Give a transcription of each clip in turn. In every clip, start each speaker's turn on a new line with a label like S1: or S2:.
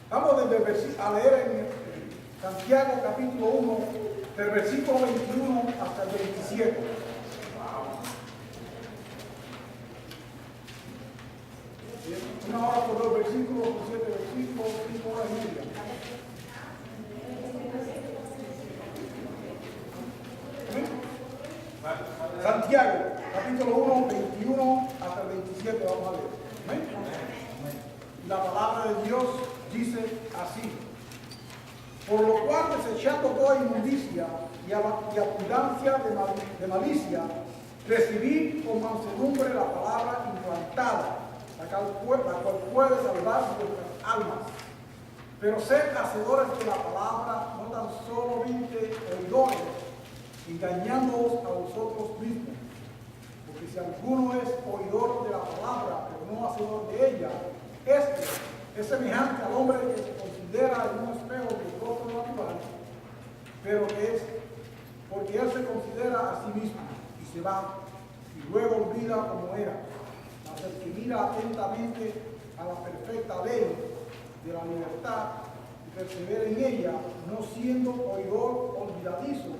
S1: Vamos a leer en Santiago capítulo 1, del versículo 21 hasta el 27. Una hora por 2 versículos, 7 versículos, 5 horas y media. Santiago, capítulo 1, 21 hasta el 27, vamos a leer. ¿Amén? La palabra de Dios dice así: por lo cual, desechando toda inmundicia y abundancia de malicia, recibid con mansedumbre la palabra implantada, la cual puede salvar vuestras almas. Pero sed hacedores de la palabra, no tan solamente oidores, engañándoos a vosotros mismos. Porque si alguno es oidor de la palabra, pero no hacedor de ella, este es semejante al hombre que se considera en un espejo del rostro natural, pero que es porque él se considera a sí mismo y se va, y luego olvida como era. Mas el que mira atentamente a la perfecta ley de la libertad y persevera en ella, no siendo oidor olvidadizo,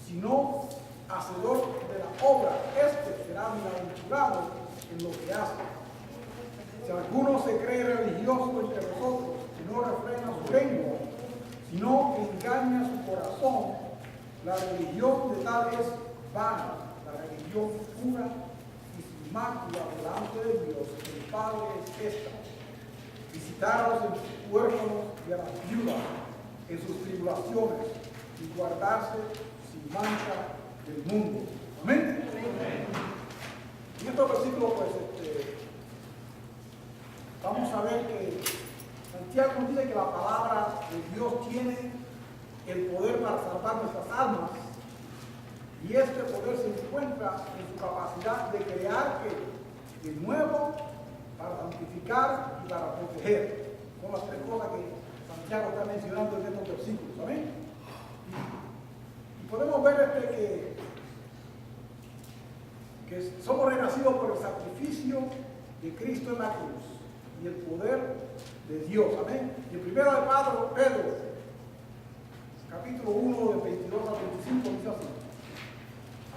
S1: sino hacedor de la obra, este será bienaventurado en lo que hace. Si alguno se cree religioso entre nosotros, que no refrena su lengua, sino que engaña su corazón, la religión de tal es vana, la religión pura y sin mácula delante de Dios, el Padre es esta: visitar a los huérfanos y a las viudas en sus tribulaciones y guardarse sin mancha del mundo. Amén. Y estos versículos, pues, vamos a ver que Santiago nos dice que la palabra de Dios tiene el poder para salvar nuestras almas, y este poder se encuentra en su capacidad de crear de nuevo, para santificar y para proteger. Son las tres cosas que Santiago está mencionando en estos versículos. ¿Amén? Y podemos ver que somos renacidos por el sacrificio de Cristo en la cruz y el poder de Dios. Amén. Y el primero de Pedro, capítulo 1, del 22 al 25, dice así: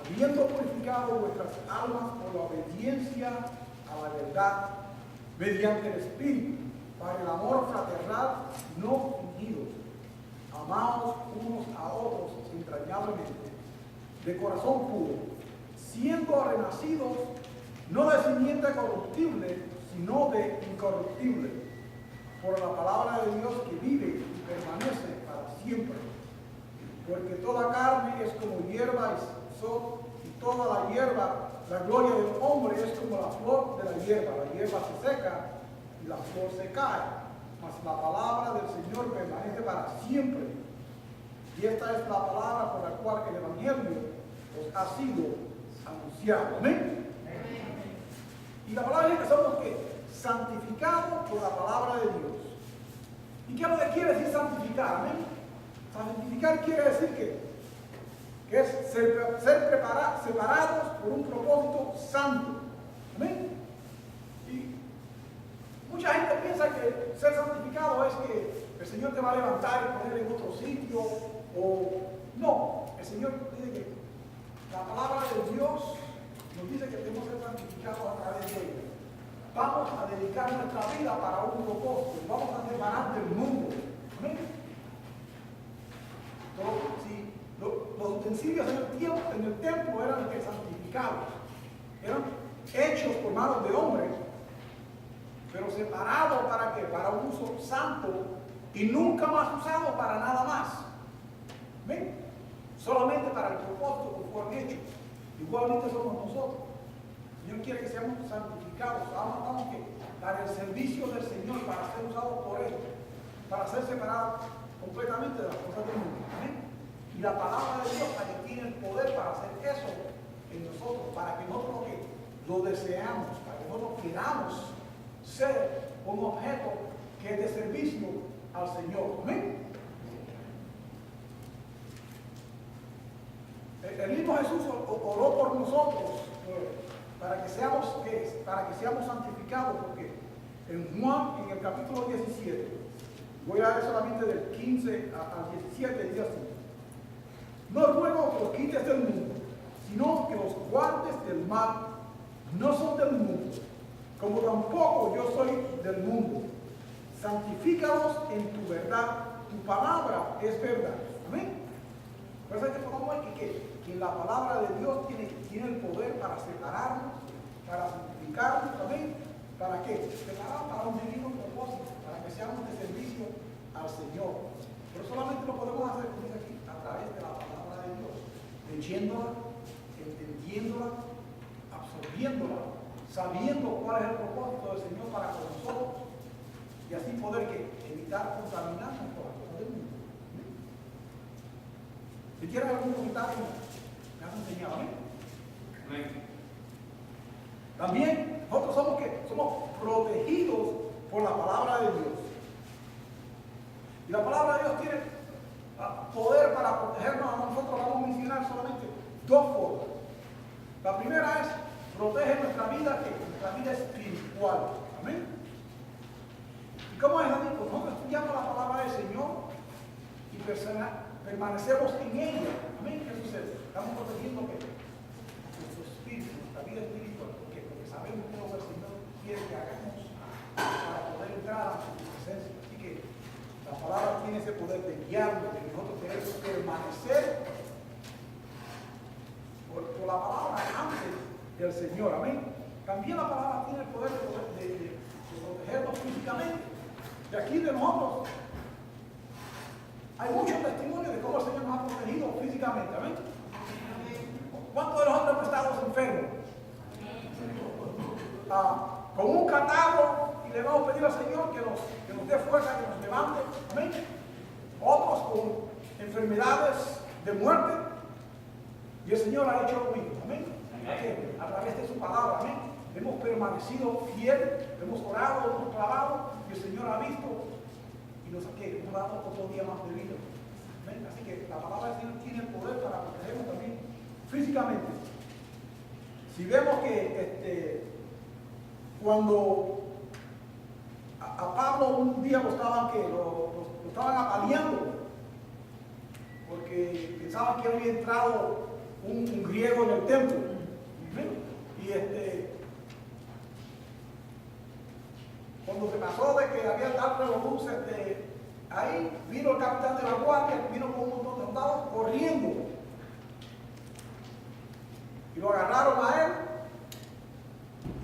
S1: habiendo purificado vuestras almas por la obediencia a la verdad, mediante el Espíritu, para el amor fraternal no fingido, amados unos a otros entrañablemente, de corazón puro, siendo renacidos no de simiente corruptible, sino de incorruptible, por la palabra de Dios que vive y permanece para siempre. Porque toda carne es como hierba y toda la hierba, la gloria del hombre es como la flor de la hierba se seca y la flor se cae, mas la palabra del Señor permanece para siempre. Y esta es la palabra por la cual el Evangelio os ha sido anunciado. Amén. Y la palabra dice que somos ¿qué? Santificados por la palabra de Dios. ¿Y qué es lo que quiere decir santificar? Amén. Santificar quiere decir que es ser separados por un propósito santo. Amén. Y mucha gente piensa que ser santificado es que el Señor te va a levantar y poner en otro sitio, o no. El Señor dice que la palabra de Dios nos dice que tenemos que ser santificados a través de ella. Vamos a dedicar nuestra vida para un propósito, vamos a separar del mundo. Amén. Si los utensilios en el templo eran santificados, eran hechos por manos de hombres, pero separados ¿para qué? Para un uso santo y nunca más usado para nada más. ¿Ven? Solamente para el propósito que fueron hechos. Igualmente somos nosotros. El Señor quiere que seamos santificados, estamos para el servicio del Señor, para ser usados por Él, para ser separados completamente de las cosas del mundo. ¿Amén? Y la palabra de Dios para que tiene el poder para hacer eso en nosotros, para que nosotros lo deseamos, para que nosotros queramos ser un objeto que es de servicio al Señor. ¿Amén? El mismo Jesús oró por nosotros para que seamos santificados, porque en Juan, en el capítulo 17, Voy a leer solamente del 15 al 17, dice así. No ruego que los quites del mundo, sino que los guardes del mal. No son del mundo, como tampoco yo soy del mundo. Santifícalos en tu verdad. Tu palabra es verdad. Amén. Por eso es que podemos ver que la palabra de Dios tiene el poder para separarnos, para santificarnos. Amén. ¿Para qué? Separarnos para un divino propósito, para que seamos de servicio al Señor. Pero solamente lo podemos hacer, como dice aquí, a través de la palabra de Dios, leyéndola, entendiéndola, absorbiéndola, sabiendo cuál es el propósito del Señor para con nosotros y así poder evitar contaminarnos por las cosas del mundo. Si quieren algún comentario, me han enseñado. Amén. También nosotros somos protegidos por la palabra de Dios. Y la palabra de Dios tiene poder para protegernos a nosotros. Vamos a mencionar solamente dos formas. La primera es proteger nuestra vida espiritual. Amén. ¿Y cómo es así? Pues nosotros estudiamos la palabra del Señor y permanecemos en ella. Amén. ¿Qué sucede? Estamos protegiendo nuestro espíritu, nuestra vida espiritual, porque sabemos que lo que el Señor quiere que hagamos para poder entrar a su presencia. Así que la palabra tiene ese poder de guiarnos, de que nosotros tenemos que permanecer por la palabra antes del Señor. Amén. También la palabra tiene el poder de protegernos físicamente. Y aquí de nosotros hay muchos testimonios de cómo el Señor nos ha protegido físicamente. Amén. ¿Cuántos de nosotros hemos estado enfermos? Con un catarro y le vamos a pedir al Señor que nos dé fuerza, que nos levante. Amén. Otros con enfermedades de muerte. Y el Señor ha hecho lo mismo. Amén. A través de su palabra. Amén. Hemos permanecido fieles, hemos orado, hemos clamado y el Señor ha visto y nos ha dado otro día más de vida. ¿Ven? Así que la palabra del Señor tiene el poder para protegernos también físicamente. Si vemos que cuando a Pablo un día lo estaban apaleando porque pensaban que había entrado un griego en el templo. ¿Ven? Y cuando se pasó de que había tal revolución, ahí vino el capitán de la guardia, vino con un montón de soldados corriendo. Y lo agarraron a él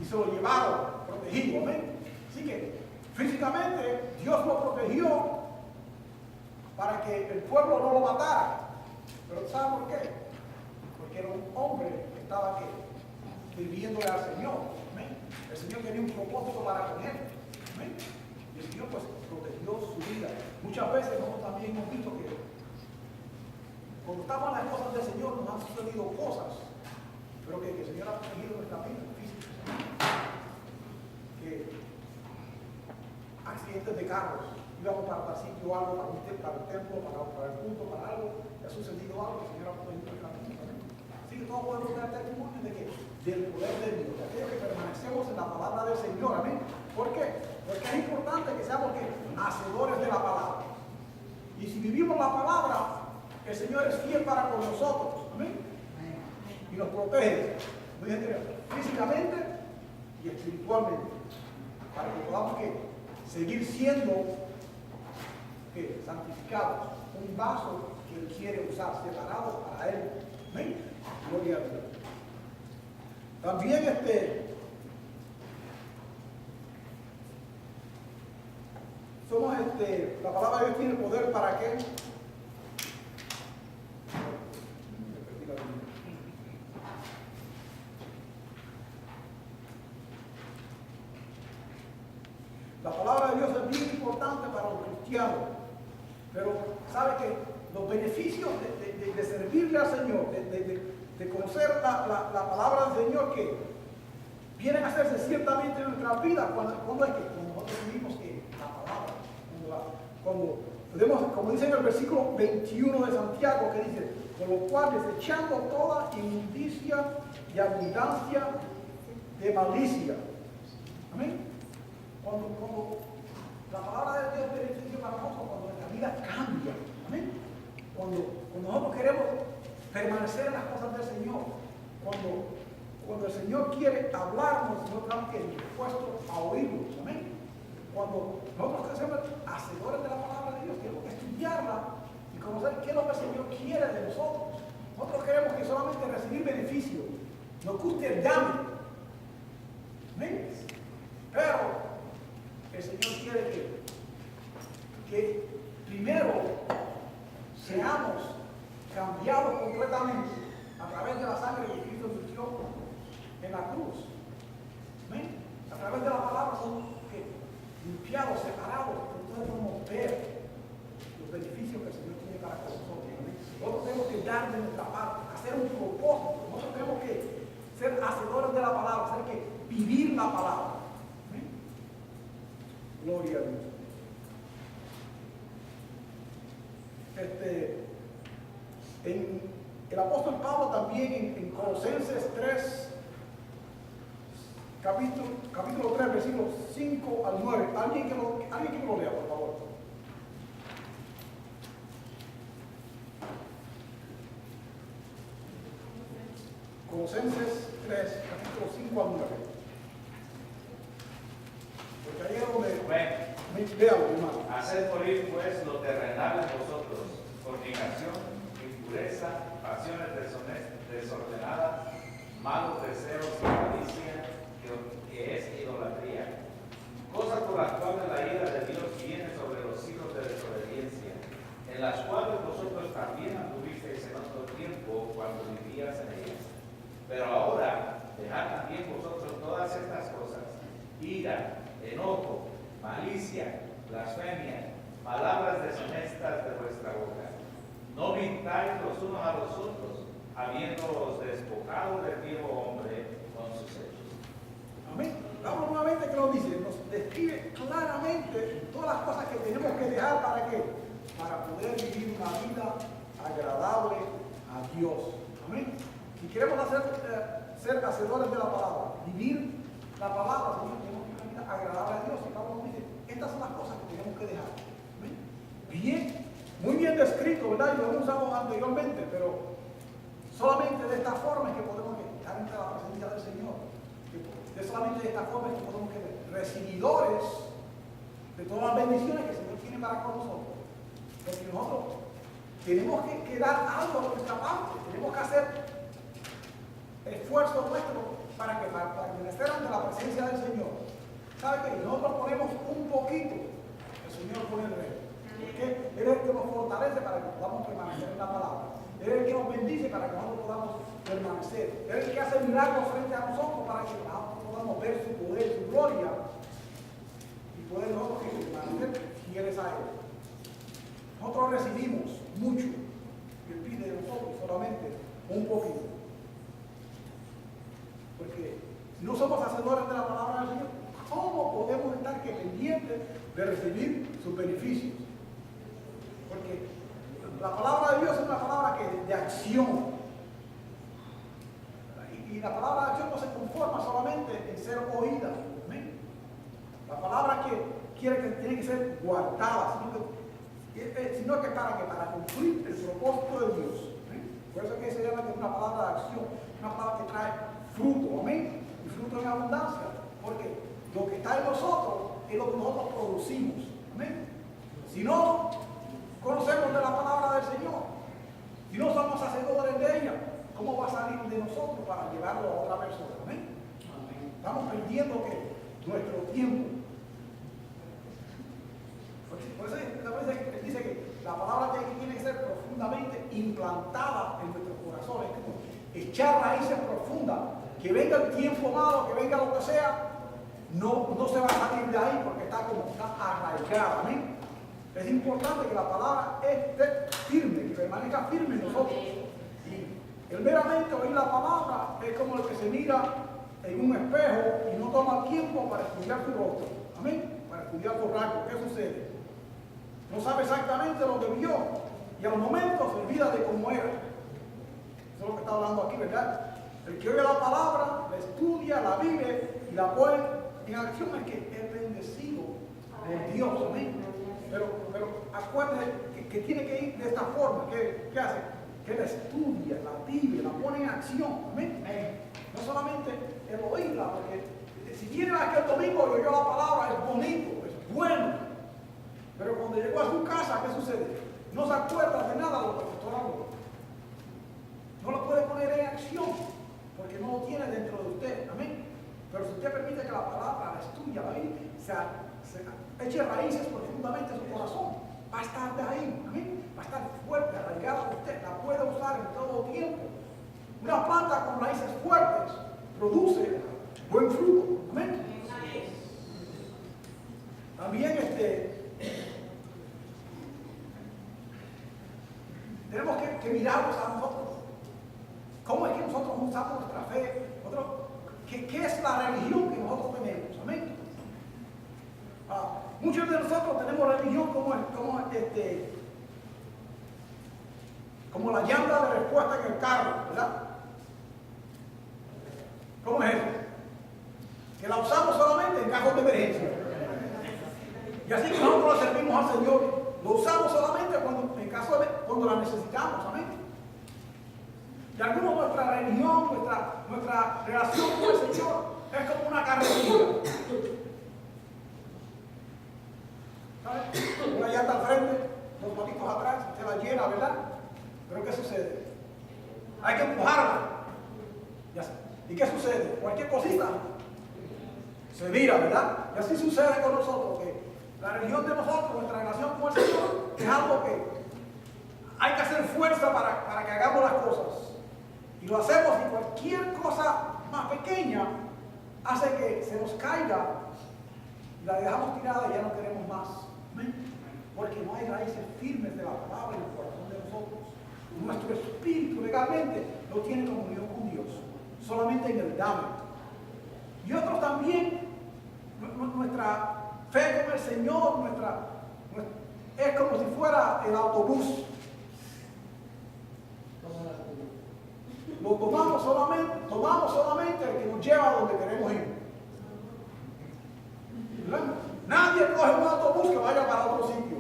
S1: y se lo llevaron protegido. ¿Amén? Así que físicamente Dios lo protegió para que el pueblo no lo matara. Pero ¿saben por qué? Porque era un hombre que estaba sirviéndole al Señor. ¿Amén? El Señor tenía un propósito para con él. ¿Amén? Y el Señor pues protegió su vida. Muchas veces nosotros también hemos visto que cuando estamos en las cosas del Señor nos han sucedido cosas, pero que el Señor ha protegido nuestra vida física. Que accidentes de carros, íbamos para sitio o algo, para el templo, para el culto, para algo, ha sucedido algo, el Señor ha protegido nuestra vida. Así que todos podemos dar testimonio del poder de Dios, de aquello que permanecemos en la palabra del Señor. Amén. ¿Por qué? Porque es importante que seamos hacedores de la palabra. Y si vivimos la palabra, el Señor es fiel para con nosotros. Amén. Y nos protege físicamente y espiritualmente, para que podamos seguir siendo santificados, un vaso que Él quiere usar, separado para Él. Amén. Gloria a Dios. También somos la palabra de Dios tiene poder para qué. La palabra de Dios es bien importante para los cristianos, pero sabe que los beneficios de servirle al Señor, de conocer la palabra del Señor, que vienen a hacerse ciertamente en nuestra vida cuando nosotros vivimos la palabra, como dice en el versículo 21 de Santiago, que dice, con lo cual desechando toda inmundicia y abundancia de malicia. Amén. Cuando la palabra de Dios es beneficio para nosotros, queremos permanecer en las cosas del Señor. Cuando el Señor quiere hablarnos, nosotros estamos dispuestos a oírlo. Amén. Cuando nosotros hacemos hacedores de la palabra de Dios, tenemos que estudiarla y conocer qué es lo que el Señor quiere de nosotros. Nosotros queremos que solamente recibir beneficio, nos guste el llame. Amén. Pero el Señor quiere que primero seamos cambiados completamente a través de la sangre que Cristo vistió en la cruz. ¿Amén? A través de la palabra somos limpiados, separados, entonces podemos ver los beneficios que el Señor tiene para con nosotros. ¿Amén? Nosotros tenemos que dar de nuestra parte, hacer un propósito. Nosotros tenemos que ser hacedores de la palabra, hacer que vivir la palabra. ¿Amén? Gloria a Dios. El apóstol Pablo también en Colosenses 3, capítulo 3, versículos 5 al 9. ¿Alguien que lo lea, por favor? Colosenses 3, capítulo 5 al 9. Porque ahí es donde veamos, hermano.
S2: Haced morir pues lo terrenal en vosotros, fornicación, impureza, pasiones desordenadas, malos deseos y malicia, que es idolatría. Cosas por las cuales la ira de Dios viene sobre los hijos de desobediencia, en las cuales vosotros también anduvisteis en otro tiempo cuando vivías en ellas. Pero ahora, dejad también vosotros todas estas cosas: ira, enojo, malicia, blasfemia, palabras deshonestas de vuestra boca. No mintáis los unos a los otros, habiéndoos despojado del viejo hombre con sus hechos.
S1: Amén. Vamos nuevamente que nos dice, nos describe claramente todas las cosas que tenemos que dejar. ¿Para qué? Para poder vivir una vida agradable a Dios. Amén. Si queremos ser hacedores de la palabra, vivir la palabra, tenemos que vivir una vida agradable a Dios. Y Pablo nos dice, estas son las cosas que tenemos que dejar. Amén. Bien, muy bien descrito, ¿verdad? Y lo hemos usado anteriormente, pero solamente de esta forma es que podemos estar entre la presencia del Señor. Solamente de esta forma es que podemos ser recibidores de todas las bendiciones que el Señor tiene para con nosotros. Porque nosotros tenemos que dar algo de nuestra parte, tenemos que hacer esfuerzo nuestro para permanecer ante la presencia del Señor. ¿Sabe qué? Nosotros ponemos un poquito, el Señor pone el resto. Porque Él es el que nos fortalece para que podamos permanecer en la palabra. Él es el que nos bendice para que nosotros podamos permanecer. Él es el que hace milagros frente a nosotros para que nosotros podamos ver su poder, su gloria y poder nosotros permanecer fieles a Él. Nosotros recibimos mucho y Él pide de nosotros solamente un poquito. Porque si no somos hacedores de la palabra del Señor, ¿cómo podemos estar pendientes de recibir sus beneficios? Porque la palabra de Dios es una palabra de acción. Y la palabra de acción no se conforma solamente en ser oída. ¿Amén? La palabra tiene que ser guardada, sino que para cumplir el propósito de Dios. ¿Amén? Por eso es que se llama que es una palabra de acción, una palabra que trae fruto. Amén. Y fruto en abundancia. Porque lo que está en nosotros es lo que nosotros producimos. Amén. Si no conocemos de la palabra del Señor, si no somos hacedores de ella, ¿cómo va a salir de nosotros para llevarlo a otra persona? Amén. Amén. Estamos perdiendo nuestro tiempo. Por eso dice que la palabra tiene que ser profundamente implantada en nuestros corazones, como echar raíces profundas. Que venga el tiempo malo, que venga lo que sea, no se va a salir de ahí porque está arraigada. Amén. Es importante que la palabra esté firme, que permanezca firme en nosotros. Y el meramente oír la palabra es como el que se mira en un espejo y no toma tiempo para estudiar su rostro. Amén. Para estudiar su rasgos. ¿Qué sucede? No sabe exactamente lo que vio y a los momentos se olvida de cómo era. Eso es lo que está hablando aquí, ¿verdad? El que oye la palabra, la estudia, la vive y la pone en acción es que es bendecido por Dios. Amén. Pero acuérdense que tiene que ir de esta forma. ¿Qué hace? que la estudia, la vive, la pone en acción. Amén. No solamente el oírla, porque si viene aquí el domingo y oyó la palabra, es bonito, es bueno. Pero cuando llegó a su casa, ¿qué sucede? No se acuerda de nada de lo que el pastor habló. No lo puede poner en acción, porque no lo tiene dentro de usted. Amén. Pero si usted permite que la palabra, la estudia, la vive, se eche raíces profundamente en su corazón, va a estar de ahí. Amén. Va a estar fuerte, arraigada a usted, la puede usar en todo tiempo. Una planta con raíces fuertes produce buen fruto. Amén. También tenemos que mirarnos a nosotros. ¿Cómo es que nosotros usamos nuestra fe? ¿Qué es la religión que nosotros tenemos? Amén. Muchos de nosotros tenemos religión como la llanta de respuesta en el carro, ¿verdad? ¿Cómo es eso? Que la usamos solamente en casos de emergencia. Y así que nosotros le servimos al Señor. Lo usamos solamente cuando la necesitamos. Amén. Y algunos nuestra religión, nuestra relación con el Señor es como una carretilla. ¿Sabes? Una llanta al frente, dos patitos atrás, se la llena, ¿verdad? Pero ¿qué sucede? Hay que empujarla. ¿Y qué sucede? Cualquier cosita se vira, ¿verdad? Y así sucede con nosotros, que la religión de nosotros, nuestra relación con el Señor, es algo que hay que hacer fuerza para que hagamos las cosas. Y lo hacemos y cualquier cosa más pequeña hace que se nos caiga y la dejamos tirada y ya no queremos más. ¿Amén? Porque no hay raíces firmes de la palabra en el corazón de nosotros. Nuestro espíritu legalmente no tiene comunión con Dios, solamente en el dame. Y otros también, nuestra fe con el Señor, es como si fuera el autobús. Lo tomamos solamente el que nos lleva a donde queremos ir. ¿Verdad? Nadie coge un autobús que vaya para otro sitio.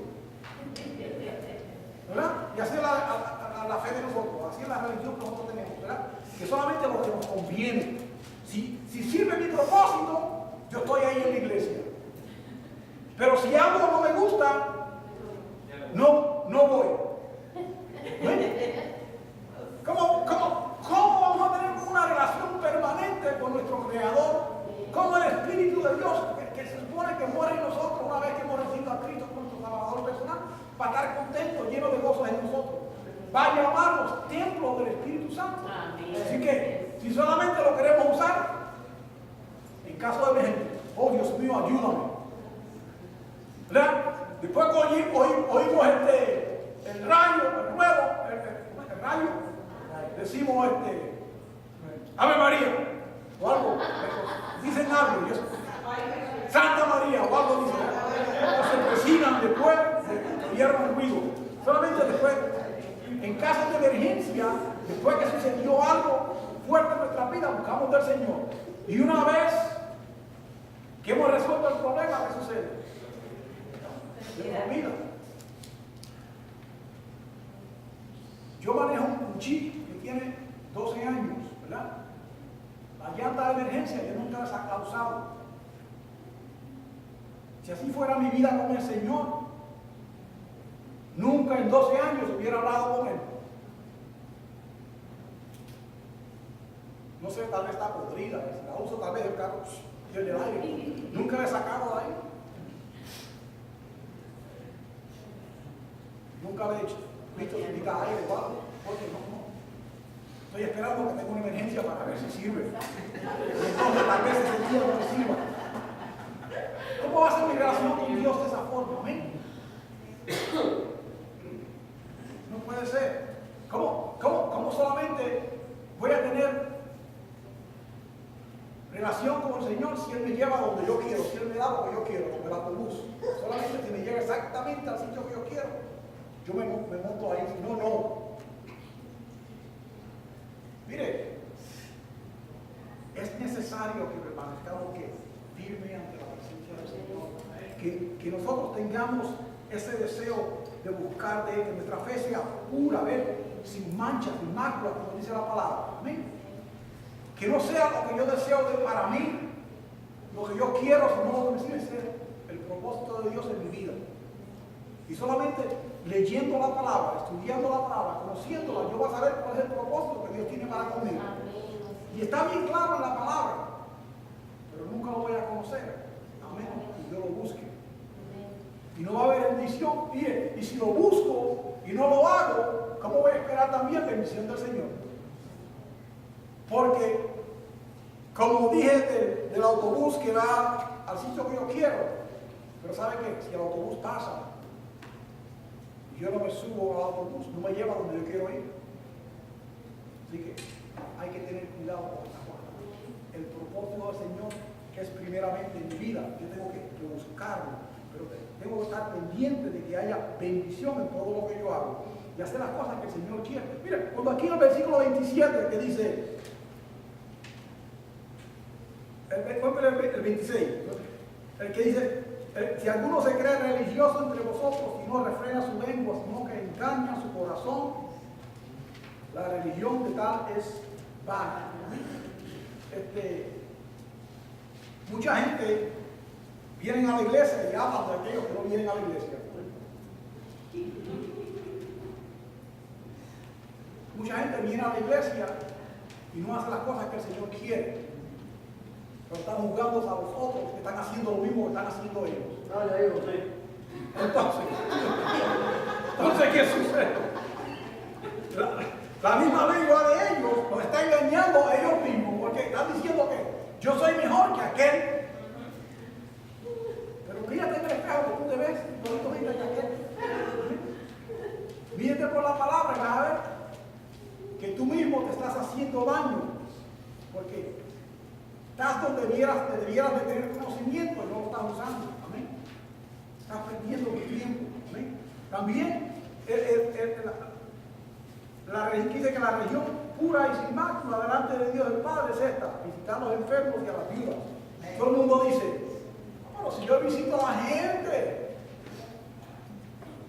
S1: ¿Verdad? Y así es la fe de nosotros, así es la religión que nosotros tenemos, ¿verdad? Que solamente lo que nos conviene. Si sirve mi propósito, yo estoy ahí en la iglesia. Pero si algo no me gusta, no voy. ¿Ven? ¿Cómo vamos a tener una relación permanente con nuestro Creador? Como el Espíritu de Dios, que se supone que muere en nosotros una vez que hemos recibido a Cristo como nuestro Salvador personal, para estar contentos, llenos de gozo en nosotros. Va a llamarnos templo del Espíritu Santo. Así que, si solamente lo queremos usar, en caso de emergencia, oh Dios mío, ayúdame. ¿Verdad? Después oímos el rayo, el rayo, decimos Ave María, o algo, dicen algo, y eso, Santa María, o algo dicen, o se presinan después, se hiervan ruido. Solamente después, en caso de emergencia, después que sucedió algo fuerte en nuestra vida, buscamos del Señor. Y una vez que hemos resuelto el problema, ¿qué sucede? Se nos olvida. Yo manejo un Jeep que tiene 12 años, ¿verdad? La llanta de emergencia yo nunca las ha usado. Si así fuera mi vida con el Señor, nunca en 12 años hubiera hablado con Él. No sé, tal vez está podrida, si la uso tal vez el carro pierde el aire. Nunca la he sacado de ahí. Nunca le he hecho. ¿Visto? Si quita aire o algo. Porque no. Estoy esperando que tenga una emergencia para ver si sirve. Entonces tal vez ese día no me sirva. ¿Cómo va a ser mi relación con Dios de esa forma? Amén. No puede ser. ¿Cómo solamente voy a tener relación con el Señor si Él me lleva donde yo quiero, si Él me da lo que yo quiero, como el autobús? Solamente si me lleva exactamente al sitio que yo quiero, yo me monto ahí. Si no, no. Mire, es necesario que permanezcamos firme ante la presencia del Señor, que nosotros tengamos ese deseo de buscar de que nuestra fe sea pura, ver, sin manchas, sin máculas, como dice la palabra. Amén. Que no sea lo que yo deseo para mí, lo que yo quiero, sino lo que me sirve ser el propósito de Dios en mi vida. Y solamente leyendo la palabra, estudiando la palabra, conociéndola, yo voy a saber cuál es el propósito que Dios tiene para conmigo. Y está bien claro en la palabra, pero nunca lo voy a conocer, a menos que yo lo busque. Y no va a haber bendición. Y si lo busco y no lo hago, ¿cómo voy a esperar también bendición del Señor? Porque, como dije del autobús que va al sitio que yo quiero, pero ¿sabe qué? Si el autobús pasa y yo no me subo al autobús, no me lleva donde yo quiero ir. Así que hay que tener cuidado con esta cosa. El propósito del Señor, que es primeramente en mi vida, yo tengo que buscarlo, pero tengo que estar pendiente de que haya bendición en todo lo que yo hago y hacer las cosas que el Señor quiere. Mira, cuando aquí en el versículo 27 que dice, el 26, el que dice, si alguno se cree religioso entre vosotros y no refrena su lengua, sino que engaña su corazón, la religión de tal es vana. Mucha gente viene a la iglesia y hablan de aquellos que no vienen a la iglesia. Mucha gente viene a la iglesia y no hace las cosas que el Señor quiere. Pero están juzgando a los otros que están haciendo lo mismo que están haciendo ellos. Entonces, ¿qué sucede? La misma lengua de ellos los está engañando a ellos mismos, porque están diciendo que yo soy mejor que aquel. Pero mírate en el espejo que tú te ves, no te dices que aquel. Mírate por la palabra y vas a ver que tú mismo te estás haciendo daño, porque estás donde debieras de tener conocimiento y no lo estás usando. Amén. Estás perdiendo tu tiempo. Amén. También dice que la religión pura y sin mácula delante de Dios el Padre es esta: visitar a los enfermos y a las viudas. Todo el mundo dice, bueno, si yo visito a la gente,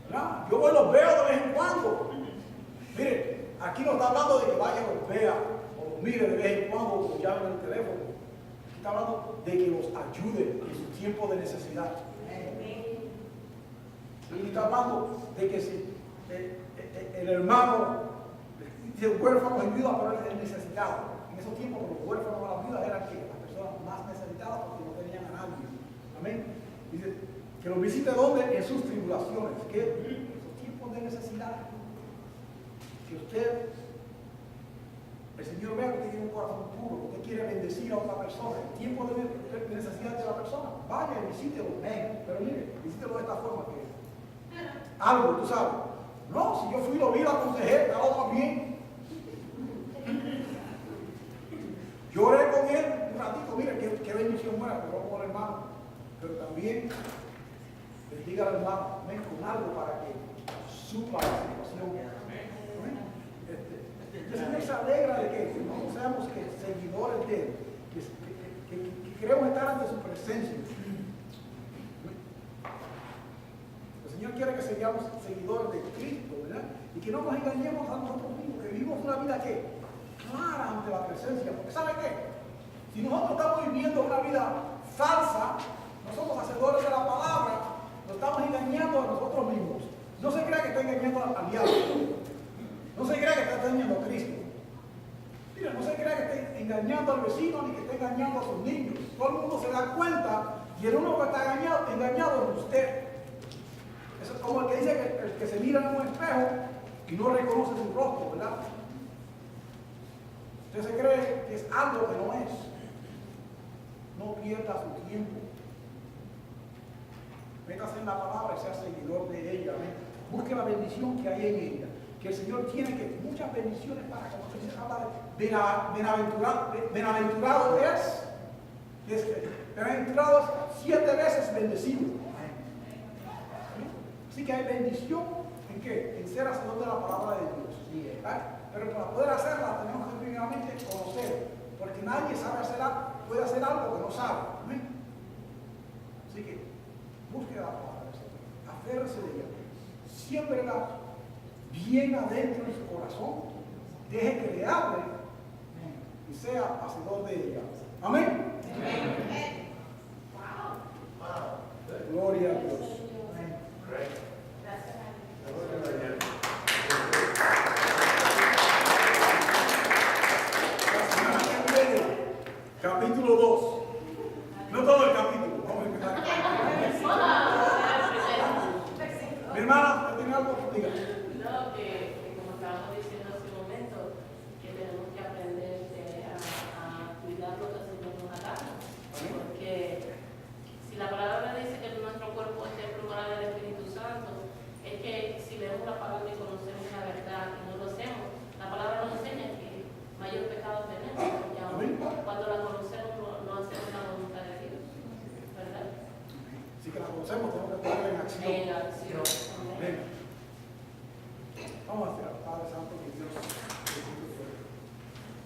S1: ¿verdad? Yo voy y los veo de vez en cuando. Mire, aquí no está hablando de que vaya y los vea o los mire de vez en cuando o los llame en el teléfono. Aquí está hablando de que los ayude en su tiempo de necesidad. Y está hablando de que si el hermano dice huérfanos y viudas, pero es necesitado. En esos tiempos los huérfanos y las viudas eran las personas más necesitadas porque no tenían a nadie. Amén. Dice que los visite donde en sus tribulaciones, que en esos tiempos de necesidad, si usted, el Señor vea que usted tiene un corazón puro, que usted quiere bendecir a otra persona, en tiempo de necesidad de la persona, vaya y visítelo. Pero mire, visítelo de esta forma que algo, tú sabes. No, si yo fui, lo vi, lo aconsejé, estaba bien. Lloré con él un ratito, mira qué bendición buena, pero con el hermano. Pero también bendiga al hermano, amén, con algo para que supla la situación. El Señor se alegra de que no seamos seguidores de él, que queremos estar ante su presencia. El Señor quiere que seamos seguidores de Cristo, ¿verdad? Y que no nos engañemos a nosotros mismos, que vivimos una vida que clara ante la presencia. Porque ¿sabe qué? Si nosotros estamos viviendo una vida falsa, nosotros hacedores de la palabra, nos estamos engañando a nosotros mismos. No se crea que está engañando al diablo. No se crea que está engañando a Cristo. Mira, no se crea que esté engañando al vecino ni que esté engañando a sus niños. Todo el mundo se da cuenta y el único que está engañado es usted. Eso es como el que dice que el que se mira en un espejo y no reconoce su rostro, ¿verdad? Usted se cree que es algo que no es. No pierda su tiempo. Métase en la palabra y sea seguidor de ella. ¿Ven? Busque la bendición que hay en ella. Que el Señor tiene que muchas bendiciones para que usted se habla de bienaventurado es bienaventurado es 7 veces bendecido. Así que hay bendición en qué? En ser hacedor de la palabra de Dios. Pero para poder hacerla tenemos que primeramente conocer, porque nadie puede hacer algo que no sabe. Amén. Así que busque la palabra del Señor, aférrese de ella, siémbrela bien adentro en su corazón, deje que le hable y sea hacedor de ella. Amén.
S3: Amén.
S1: Gloria a Dios. La semana que viene, capítulo 2. No todo el capítulo, vamos a empezar. Mi hermana, ¿tiene algo? Diga.
S3: No, que como estábamos diciendo hace un momento, que tenemos que aprender a cuidar lo que el Señor nos ha dado. Porque si la palabra dice que nuestro cuerpo es templo morada del Espíritu Santo, es que si leemos la palabra y conocemos la verdad y no lo hacemos, la palabra nos enseña que mayor pecado tenemos, porque aún cuando la conocemos no hacemos la voluntad de Dios, ¿verdad?
S1: Si que la conocemos, tenemos que ponerla en acción.
S3: En acción.
S1: Amén. Vamos a hacer, Padre Santo, mi Dios, bendito sea.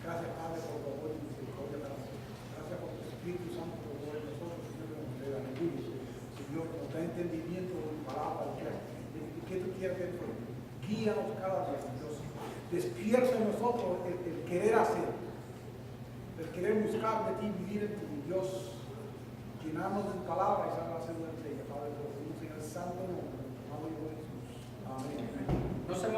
S1: Gracias, Padre, por tu amor y misericordia para nosotros. Gracias por tu Espíritu Santo, por tu amor en nosotros, Señor, que nos entrega. Aleluya. Señor, que nos da entendimiento de tu palabra, de qué tú quieres que nosotros. Guíanos cada día, Dios. Despierta en nosotros el querer hacer, el querer buscar de ti, vivir en ti, Dios. Llenarnos de tu palabra y saber hacer una entrega, Padre, por tu santo nombre. Amén.
S4: No se